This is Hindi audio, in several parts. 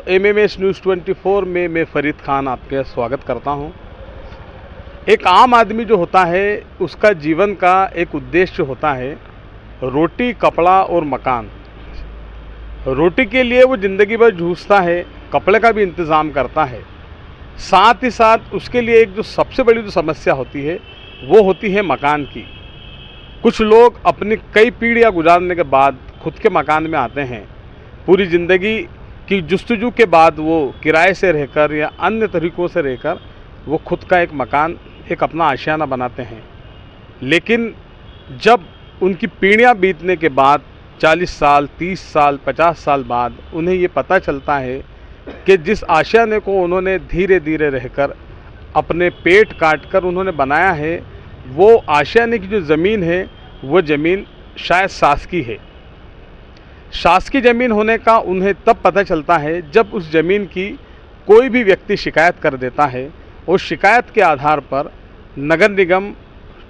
एमएमएस न्यूज़ 24 में मैं फरीद खान आपके स्वागत करता हूं। एक आम आदमी जो होता है उसका जीवन का एक उद्देश्य होता है रोटी, कपड़ा और मकान। रोटी के लिए वो ज़िंदगी भर जूझता है, कपड़े का भी इंतज़ाम करता है। साथ ही साथ उसके लिए एक जो सबसे बड़ी जो समस्या होती है वो होती है मकान की। कुछ लोग अपनी कई पीढ़ियाँ गुजारने के बाद खुद के मकान में आते हैं। पूरी ज़िंदगी की जुस्तजू के बाद वो किराए से रहकर या अन्य तरीक़ों से रहकर वो खुद का एक मकान, एक अपना आशियाना बनाते हैं। लेकिन जब उनकी पीढ़ियाँ बीतने के बाद 40 साल, 30 साल, 50 साल बाद उन्हें ये पता चलता है कि जिस आशियाने को उन्होंने धीरे धीरे रहकर अपने पेट काट कर उन्होंने बनाया है, वो आशियाने की जो ज़मीन है वो ज़मीन शायद शासकीय है। शासकीय ज़मीन होने का उन्हें तब पता चलता है जब उस ज़मीन की कोई भी व्यक्ति शिकायत कर देता है और शिकायत के आधार पर नगर निगम,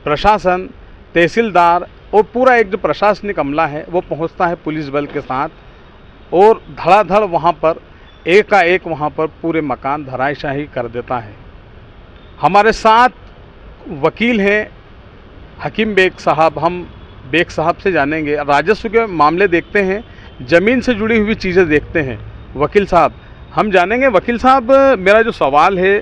प्रशासन, तहसीलदार और पूरा एक जो प्रशासनिक अमला है वो पहुंचता है पुलिस बल के साथ और धड़ाधड़ वहां पर एकाएक वहां पर पूरे मकान धराशायी कर देता है। हमारे साथ वकील हैं हकीम बेग साहब। हम बेग साहब से जानेंगे, राजस्व के मामले देखते हैं, ज़मीन से जुड़ी हुई चीज़ें देखते हैं। वकील साहब, हम जानेंगे। वकील साहब, मेरा जो सवाल है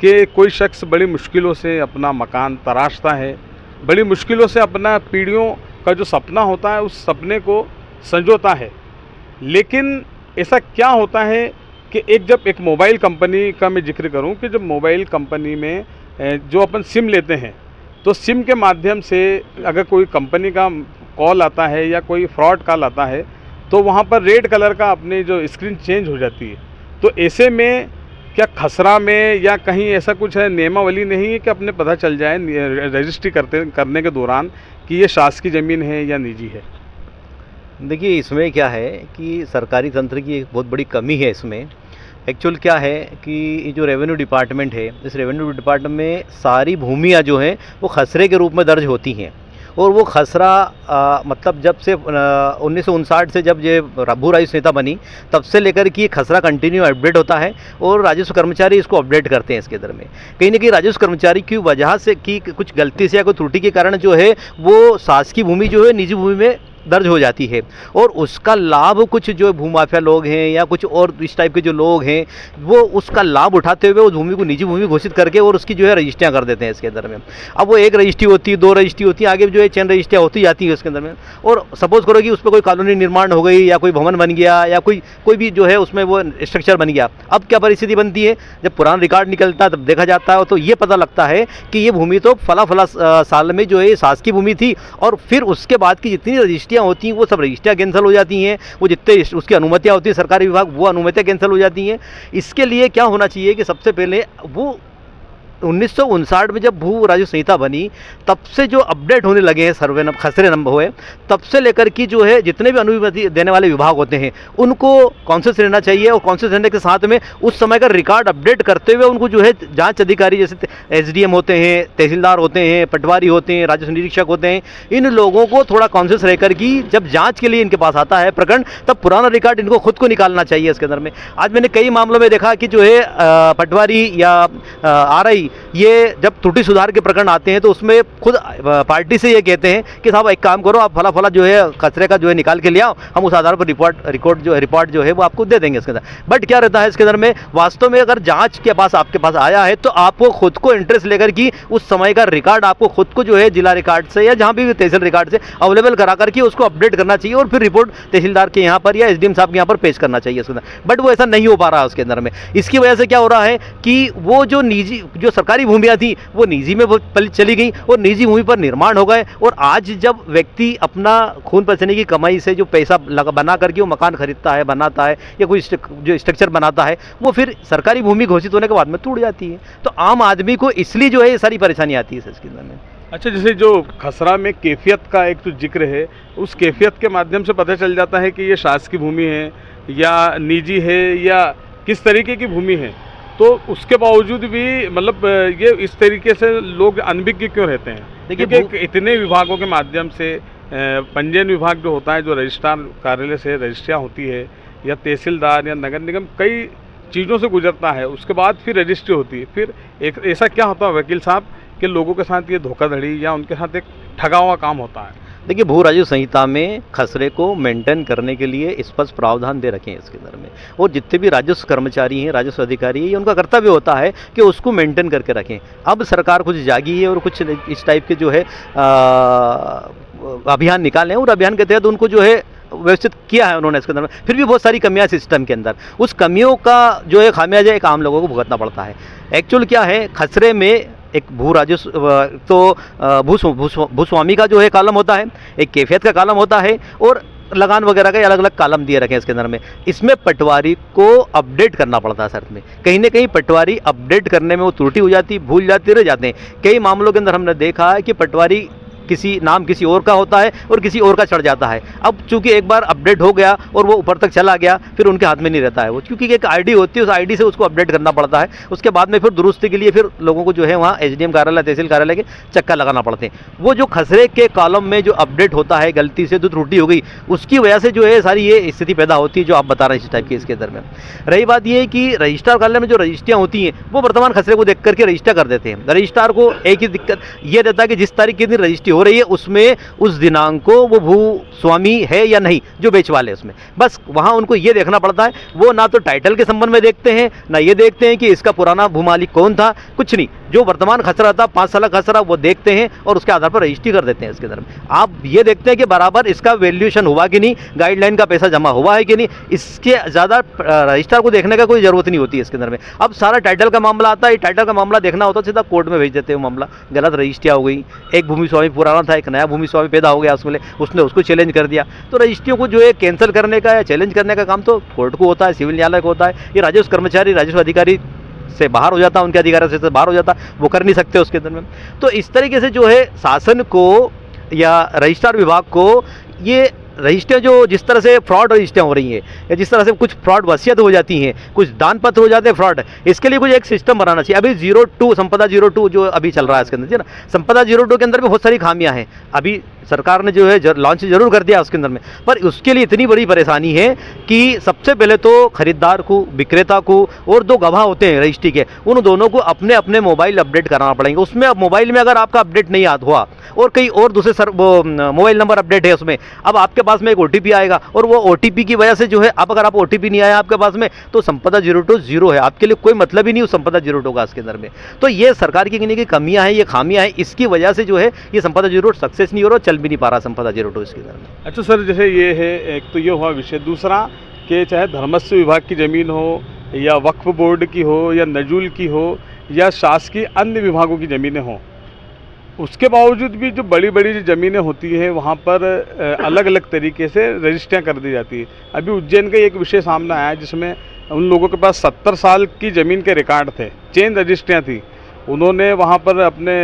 कि कोई शख्स बड़ी मुश्किलों से अपना मकान तराशता है, बड़ी मुश्किलों से अपना पीढ़ियों का जो सपना होता है उस सपने को संजोता है, लेकिन ऐसा क्या होता है कि जब एक मोबाइल कंपनी का मैं जिक्र करूं कि जब मोबाइल कंपनी में जो अपन सिम लेते हैं तो सिम के माध्यम से अगर कोई कंपनी का कॉल आता है या कोई फ्रॉड कॉल आता है तो वहाँ पर रेड कलर का अपनी जो स्क्रीन चेंज हो जाती है। तो ऐसे में क्या खसरा में या कहीं ऐसा कुछ है, नियमावली नहीं है कि अपने पता चल जाए रजिस्ट्री करने के दौरान कि ये शासकीय ज़मीन है या निजी है? देखिए, इसमें क्या है कि सरकारी तंत्र की एक बहुत बड़ी कमी है। इसमें एक्चुअल क्या है कि ये जो रेवेन्यू डिपार्टमेंट है, इस रेवेन्यू डिपार्टमेंट में सारी भूमियाँ जो हैं वो खसरे के रूप में दर्ज होती हैं। और वो खसरा मतलब जब से 1959 से जब ये भू राजस्व संहिता बनी तब से लेकर कि खसरा कंटिन्यू अपडेट होता है और राजस्व कर्मचारी इसको अपडेट करते हैं। इसके अंदर में कहीं ना कहीं राजस्व कर्मचारी की वजह से कि कुछ गलती से या कोई त्रुटि के कारण जो है वो शासकीय भूमि जो है निजी भूमि में दर्ज हो जाती है और उसका लाभ कुछ जो भूमाफिया लोग हैं या कुछ और इस टाइप के जो लोग हैं वो उसका लाभ उठाते हुए उस भूमि को निजी भूमि घोषित करके और उसकी जो है रजिस्ट्रियाँ कर देते हैं इसके अंदर में। अब वो एक रजिस्ट्री होती है, 2 रजिस्ट्री होती है, आगे जो है चैन रजिस्ट्रियाँ होती जाती है उसके अंदर में। और सपोज करो कि उस पर कोई कॉलोनी निर्माण हो गई या कोई भवन बन गया या कोई भी जो है उसमें वो स्ट्रक्चर बन गया। अब क्या परिस्थिति बनती है, जब पुराना रिकॉर्ड निकलता है तब देखा जाता है तो ये पता लगता है कि ये भूमि तो फला साल में जो है शासकीय भूमि थी और फिर उसके बाद की जितनी रजिस्ट्रियाँ होती हैं वो सब रजिस्ट्रियाँ कैंसिल हो जाती हैं। वो जितने उसकी अनुमतियाँ होती हैं सरकारी विभाग, वो अनुमतियाँ कैंसिल हो जाती हैं। इसके लिए क्या होना चाहिए कि सबसे पहले वो 1959 में जब भू राजस्व संहिता बनी तब से जो अपडेट होने लगे हैं सर्वे खसरे नंबर हुए, तब से लेकर कि जो है जितने भी अनुमति देने वाले विभाग होते हैं उनको कॉन्शियस रहना चाहिए और कॉन्शियस रहने के साथ में उस समय का रिकॉर्ड अपडेट करते हुए उनको जो है जांच अधिकारी जैसे एसडीएम होते हैं, तहसीलदार होते हैं, पटवारी होते हैं, राजस्व निरीक्षक होते हैं, इन लोगों को थोड़ा कॉन्शियस रहकर कि जब जाँच के लिए इनके पास आता है प्रकरण तब पुराना रिकॉर्ड इनको खुद को निकालना चाहिए इसके अंदर में। आज मैंने कई मामलों में देखा कि जो है पटवारी या आरआई ये जब त्रुटि सुधार के प्रकरण आते हैं तो उसमें खुद पार्टी से ये कहते हैं कि साहब एक काम करो, आप फला जो है कचरे का जो है निकाल के ले आओ, हम उस आधार पर रिपोर्ट जो है वो आपको दे देंगे इसके अंदर। बट क्या रहता है इसके अंदर में, वास्तव में अगर जांच के पास आपके पास आया है तो आपको खुद को इंटरेस्ट लेकर कि उस समय का रिकॉर्ड आपको खुद को जो है जिला रिकॉर्ड से या जहाँ भी तहसील रिकॉर्ड से अवेलेबल करा करके उसको अपडेट करना चाहिए और फिर रिपोर्ट तहसीलदार के यहाँ पर या एसडीएम साहब के यहाँ पर पेश करना चाहिए इसके अंदर। बट वो ऐसा नहीं हो पा रहा है उसके अंदर में। इसकी वजह से क्या हो रहा है कि वो जो निजी जो सरकारी भूमियाँ थी वो निजी में चली गई और निजी भूमि पर निर्माण हो गए। और आज जब व्यक्ति अपना खून पसीने की कमाई से जो पैसा बना करके वो मकान खरीदता है, बनाता है या कोई जो स्ट्रक्चर बनाता है वो फिर सरकारी भूमि घोषित होने के बाद में टूट जाती है। तो आम आदमी को इसलिए जो है ये सारी परेशानी आती है इसके अंदर में। अच्छा, जैसे जो खसरा में कैफियत का एक तो जिक्र है, उस कैफियत के माध्यम से पता चल जाता है कि ये शासकीय भूमि है या निजी है या किस तरीके की भूमि है। तो उसके बावजूद भी मतलब ये इस तरीके से लोग अनभिज्ञ क्यों रहते हैं? देखिए, इतने विभागों के माध्यम से पंजीयन विभाग जो होता है, जो रजिस्ट्रार कार्यालय से रजिस्ट्रियाँ होती है या तहसीलदार या नगर निगम कई चीज़ों से गुजरता है, उसके बाद फिर रजिस्ट्री होती है। फिर एक ऐसा क्या होता है वकील साहब कि लोगों के साथ ये धोखाधड़ी या उनके साथ एक ठगा हुआ काम होता है। देखिए, भू राजस्व संहिता में खसरे को मेंटेन करने के लिए स्पष्ट प्रावधान दे रखे हैं इसके अंदर में, और जितने भी राजस्व कर्मचारी हैं, राजस्व अधिकारी हैं, ये उनका कर्तव्य होता है कि उसको मेंटेन करके रखें। अब सरकार कुछ जागी है और कुछ इस टाइप के जो है अभियान निकाले हैं, और अभियान के तहत उनको जो है व्यवस्थित किया है उन्होंने इसके अंदर में। फिर भी बहुत सारी कमियां सिस्टम के अंदर, उस कमियों का जो है खामियाजा एक आम लोगों को भुगतना पड़ता है। एक्चुअल क्या है, खसरे में एक भू राजस्व तो भूस्वामी का जो है कॉलम होता है, एक कैफियत का कॉलम होता है, और लगान वगैरह के अलग अलग कॉलम दिए रखे हैं इसके अंदर में। इसमें पटवारी को अपडेट करना पड़ता है शर्त में। कहीं ना कहीं पटवारी अपडेट करने में वो त्रुटि हो जाती, भूल जाती, रह जाते हैं। कई मामलों के अंदर हमने देखा है कि पटवारी किसी नाम किसी और का होता है और किसी और का चढ़ जाता है। अब चूंकि एक बार अपडेट हो गया और वो ऊपर तक चला गया, फिर उनके हाथ में नहीं रहता है वो, क्योंकि एक आईडी होती है, उस आईडी से उसको अपडेट करना पड़ता है। उसके बाद में फिर दुरुस्ती के लिए फिर लोगों को जो है वहाँ एसडीएम कार्यालय, तहसील कार्यालय के चक्कर लगाना पड़ते हैं। वो जो खसरे के कॉलम में जो अपडेट होता है, गलती से जो त्रुटि हो गई, उसकी वजह से जो है सारी ये स्थिति पैदा होती है जो आप बता रहे हैं इस टाइप की। इसके अंदर में रही बात ये कि रजिस्ट्रार कार्यालय में जो रजिस्ट्रियाँ होती हैं, वो वर्तमान खसरे को देख करके रजिस्टर कर देते हैं। रजिस्ट्रार को एक ही दिक्कत ये रहता है कि जिस तारीख के दिन रजिस्ट्री हो रही है, उसमें उस दिनांक को वो भू स्वामी है या नहीं जो बेचवाले उसमें, बस वहां उनको ये देखना पड़ता है। वो ना तो टाइटल के संबंध में देखते हैं, ना ये देखते हैं कि इसका पुराना भू मालिक कौन था, कुछ नहीं। जो वर्तमान खसरा था, 5 साल का खसरा, वो देखते हैं और उसके आधार पर रजिस्ट्री कर देते हैं। इसके अंदर आप ये देखते हैं कि बराबर इसका वैल्यूएशन हुआ कि नहीं, गाइडलाइन का पैसा जमा हुआ है कि नहीं। इसके ज़्यादा रजिस्ट्रार को देखने का कोई ज़रूरत नहीं होती है इसके अंदर में। अब सारा टाइटल का मामला आता है, टाइटल का मामला देखना होता है, सीधा कोर्ट में भेज देते हैं। मामला गलत रजिस्ट्रियाँ हो गई, एक भूमि स्वामी पुराना था, एक नया भूमि स्वामी पैदा हो गया, उसने उसको चैलेंज कर दिया। तो रजिस्ट्रियों को जो है कैंसिल करने का या चैलेंज करने का काम तो कोर्ट को होता है, सिविल न्यायालय को होता है। ये राजस्व कर्मचारी, राजस्व अधिकारी से बाहर हो जाता, उनके अधिकार से बाहर हो जाता, वो कर नहीं सकते उसके अंदर में। तो इस तरीके से जो है शासन को या रजिस्ट्रार विभाग को ये रजिस्ट्रियाँ जो जिस तरह से फ्रॉड रजिस्ट्रियाँ हो रही हैं, या जिस तरह से कुछ फ्रॉड वसीयत हो जाती हैं, कुछ दान पत्र हो जाते हैं फ्रॉड, इसके लिए कुछ एक सिस्टम बनाना चाहिए। अभी 02 संपदा 02 जो अभी चल रहा है इसके अंदर ना, संपदा 02 के अंदर भी बहुत सारी खामियां हैं। अभी सरकार ने जो है लॉन्च जरूर कर दिया उसके अंदर में, पर उसके लिए इतनी बड़ी परेशानी है कि सबसे पहले तो खरीदार को, विक्रेता को, और 2 गवाह होते हैं रजिस्ट्री के, उन दोनों को अपने अपने मोबाइल अपडेट कराना पड़ेंगे। उसमें अब मोबाइल में अगर आपका अपडेट नहीं याद हुआ और कहीं और दूसरे मोबाइल नंबर अपडेट है उसमें, अब आपके पास में एक ओटीपी आएगा, और वो ओटीपी की वजह से जो है, अब अगर आप ओटीपी नहीं आया आपके पास में, तो संपदा 02 0 है, आपके लिए कोई मतलब ही नहीं उस संपदा 02 का इसके अंदर में। तो ये सरकार की की कमियां हैं, ये खामियां हैं, इसकी वजह से जो है ये संपदा 02 सक्सेस नहीं हो रहा, चल भी नहीं पा रहा संपदा 02 इसके अंदर में। अच्छा सर, जैसे ये है, एक तो ये हुआ विषय, दूसरा कि चाहे धर्मस्व विभाग की ज़मीन हो, या वक्फ बोर्ड की हो, या नजूल की हो, या शासकीय अन्य विभागों की ज़मीनें हों, उसके बावजूद भी जो बड़ी बड़ी जो ज़मीनें होती है वहाँ पर अलग अलग तरीके से रजिस्ट्रियाँ कर दी जाती है। अभी उज्जैन का एक विषय सामने आया जिसमें उन लोगों के पास 70 साल की ज़मीन के रिकॉर्ड थे, चेन रजिस्ट्रियाँ थी। उन्होंने वहाँ पर अपने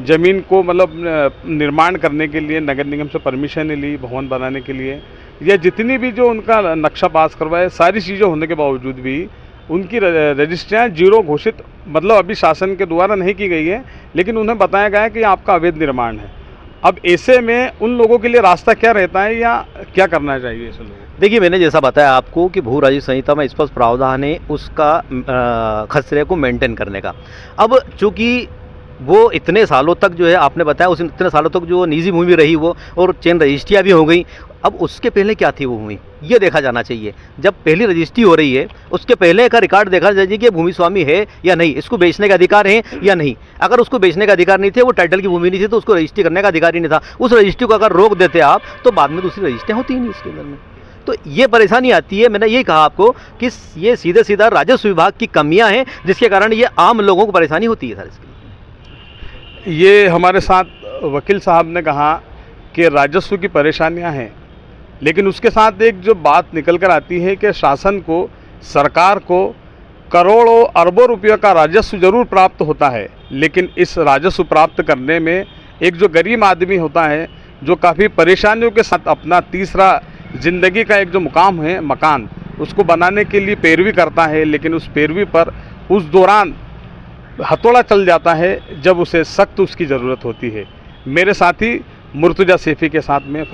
ज़मीन को मतलब निर्माण करने के लिए नगर निगम से परमिशन ली, भवन बनाने के लिए, या जितनी भी जो उनका नक्शा पास करवाए, सारी चीज़ें होने के बावजूद भी उनकी रजिस्ट्रियाँ 0 घोषित, मतलब अभी शासन के द्वारा नहीं की गई है, लेकिन उन्हें बताया गया है कि आपका अवैध निर्माण है। अब ऐसे में उन लोगों के लिए रास्ता क्या रहता है, या क्या करना चाहिए ऐसे लोगों? देखिए, मैंने जैसा बताया आपको कि भू राजस्व संहिता में स्पष्ट प्रावधान है उसका खसरे को मेंटेन करने का। अब चूँकि वो इतने सालों तक जो है, आपने बताया उस इतने सालों तक जो निजी भूमि रही वो, और चेन रजिस्ट्रियाँ भी हो गई, अब उसके पहले क्या थी वो भूमि, ये देखा जाना चाहिए। जब पहली रजिस्ट्री हो रही है उसके पहले का रिकॉर्ड देखा जाए कि भूमि स्वामी है या नहीं, इसको बेचने का अधिकार है या नहीं। अगर उसको बेचने का अधिकार नहीं थे, वो टाइटल की भूमि नहीं थी, तो उसको रजिस्ट्री करने का अधिकार ही नहीं था। उस रजिस्ट्री को अगर रोक देते आप, तो बाद में दूसरी रजिस्ट्रियाँ होती ही नहीं इसके अंदर में। तो ये परेशानी आती है। मैंने यही कहा आपको कि ये सीधे सीधा राजस्व विभाग की कमियाँ हैं, जिसके कारण ये आम लोगों को परेशानी होती है सर इसकी। ये हमारे साथ वकील साहब ने कहा कि राजस्व की परेशानियां हैं, लेकिन उसके साथ एक जो बात निकल कर आती है कि शासन को, सरकार को करोड़ों अरबों रुपयों का राजस्व जरूर प्राप्त होता है, लेकिन इस राजस्व प्राप्त करने में एक जो गरीब आदमी होता है, जो काफ़ी परेशानियों के साथ अपना तीसरा ज़िंदगी का एक जो मुकाम है, मकान, उसको बनाने के लिए पैरवी करता है, लेकिन उस पैरवी पर उस दौरान हथौड़ा चल जाता है जब उसे सख्त उसकी ज़रूरत होती है। मेरे साथी मुर्तजा सैफी के साथ में